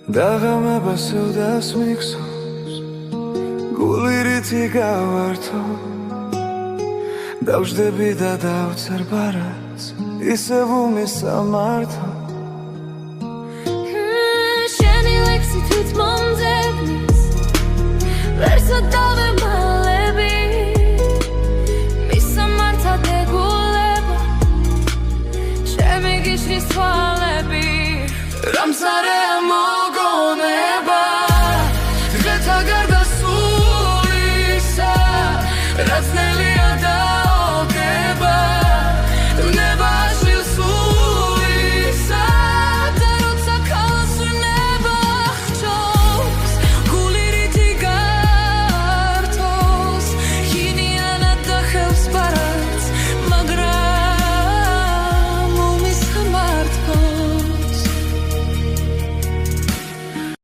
დაღამება სევდას მიქსოს გული რითი გავართო დავждები და დავწერ ბარას ისევ უმისამართო შენი ლექსი თვით მომძებნის ვერსო დავემალები მისამართად ეგულება ჩემი გიშრის თვალები რამსარ